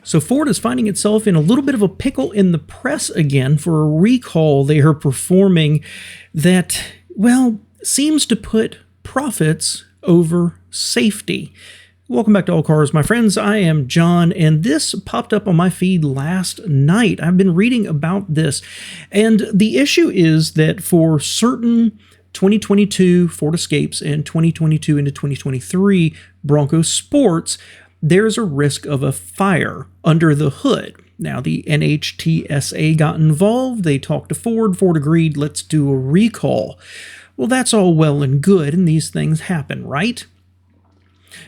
So Ford is finding itself in a little bit of a pickle in the press again for a recall they are performing that, well, seems to put profits over safety. Welcome back to All Cars, my friends. I am John, and this popped up on my feed last night. I've been reading about this, and the issue is that for certain 2022 Ford Escapes and 2022 into 2023 Bronco Sports, there's a risk of a fire under the hood. Now, the NHTSA got involved. They talked to Ford. Ford agreed, let's do a recall. Well, that's all well and good, and these things happen, right?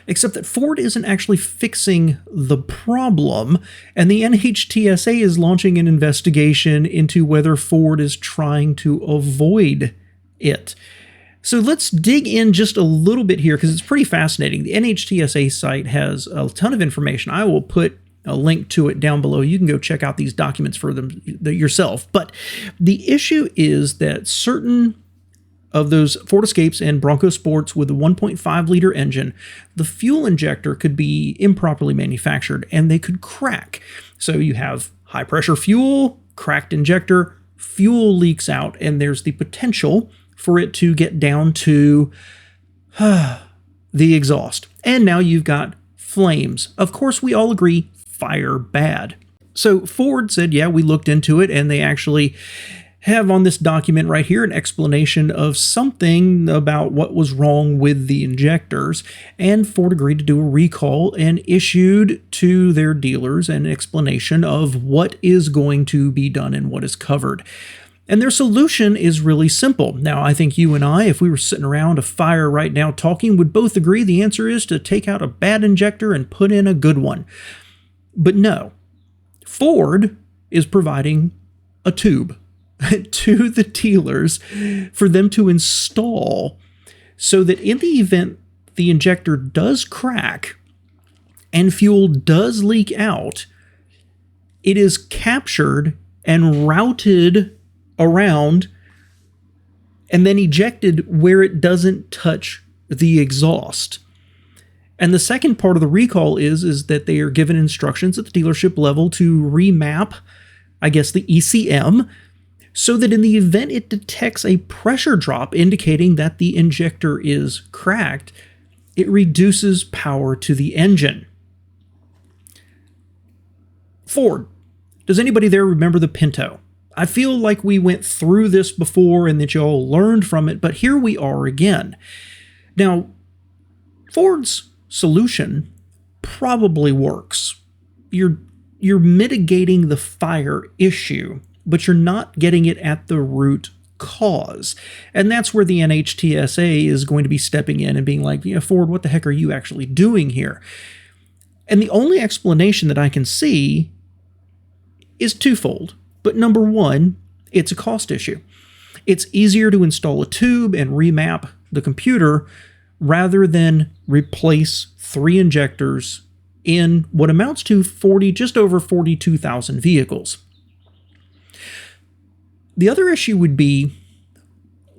Except that Ford isn't actually fixing the problem, and the NHTSA is launching an investigation into whether Ford is trying to avoid it. So let's dig in just a little bit here because it's pretty fascinating. The NHTSA site has a ton of information. I will put a link to it down below. You can go check out these documents for them yourself. But the issue is that certain of those Ford Escapes and Bronco Sports with a 1.5 liter engine, the fuel injector could be improperly manufactured and they could crack. So you have high pressure fuel, cracked injector, fuel leaks out, and there's the potential for it to get down to the exhaust. And now you've got flames. Of course, we all agree, fire bad. So Ford said, yeah, we looked into it, and they actually have on this document right here an explanation of something about what was wrong with the injectors, and Ford agreed to do a recall and issued to their dealers an explanation of what is going to be done and what is covered. And their solution is really simple. Now, I think you and I, if we were sitting around a fire right now talking, would both agree the answer is to take out a bad injector and put in a good one. But no, Ford is providing a tube to the dealers for them to install so that in the event the injector does crack and fuel does leak out, it is captured and routed around and then ejected where it doesn't touch the exhaust. And the second part of the recall is that they are given instructions at the dealership level to remap, I guess, the ECM, so that in the event it detects a pressure drop indicating that the injector is cracked, it reduces power to the engine. Ford, does anybody there remember the Pinto? I feel like we went through this before and that you all learned from it, but here we are again. Now, Ford's solution probably works. You're mitigating the fire issue, but you're not getting it at the root cause. And that's where the NHTSA is going to be stepping in and being like, Ford, what the heck are you actually doing here? And the only explanation that I can see is twofold. But number one, it's a cost issue. It's easier to install a tube and remap the computer rather than replace 3 injectors in what amounts to just over 42,000 vehicles. The other issue would be,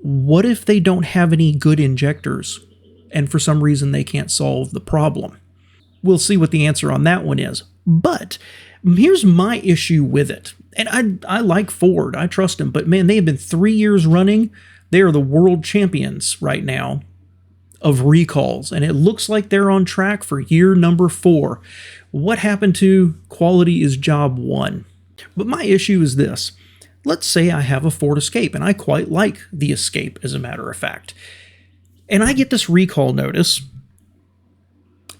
what if they don't have any good injectors and for some reason they can't solve the problem? We'll see what the answer on that one is. But here's my issue with it. And I like Ford. I trust them. But man, they have been 3 years running. They are the world champions right now of recalls. And it looks like they're on track for year number 4. What happened to quality is job 1? But my issue is this. Let's say I have a Ford Escape, and I quite like the Escape, as a matter of fact. And I get this recall notice,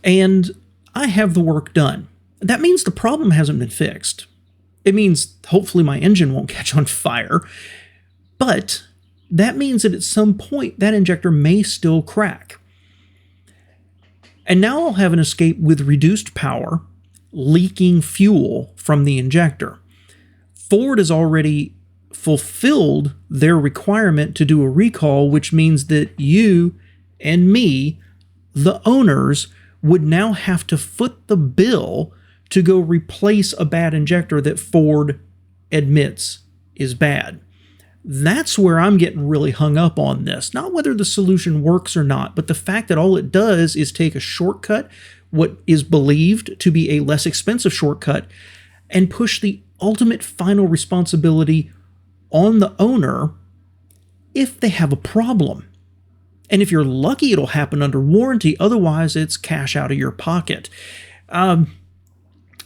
and I have the work done. That means the problem hasn't been fixed. It means hopefully my engine won't catch on fire, but that means that at some point that injector may still crack. And now I'll have an Escape with reduced power, leaking fuel from the injector. Ford has already fulfilled their requirement to do a recall, which means that you and me, the owners, would now have to foot the bill to go replace a bad injector that Ford admits is bad. That's where I'm getting really hung up on this. Not whether the solution works or not, but the fact that all it does is take a shortcut what is believed to be a less expensive shortcut and push the ultimate final responsibility on the owner if they have a problem. And if you're lucky, it'll happen under warranty. Otherwise, it's cash out of your pocket. I've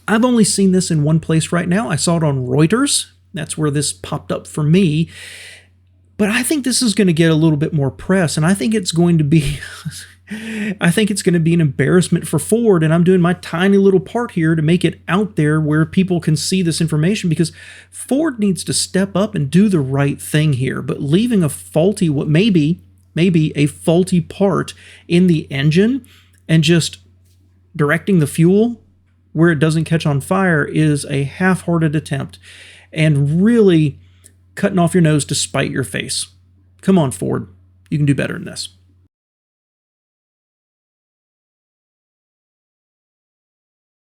only seen this in one place right now. I saw it on Reuters. That's where this popped up for me. But I think this is going to get a little bit more press, and I think it's going to be an embarrassment for Ford, and I'm doing my tiny little part here to make it out there where people can see this information, because Ford needs to step up and do the right thing here. But leaving a faulty, what maybe a faulty part in the engine and just directing the fuel where it doesn't catch on fire is a half-hearted attempt and really cutting off your nose to spite your face. Come on, Ford. You can do better than this.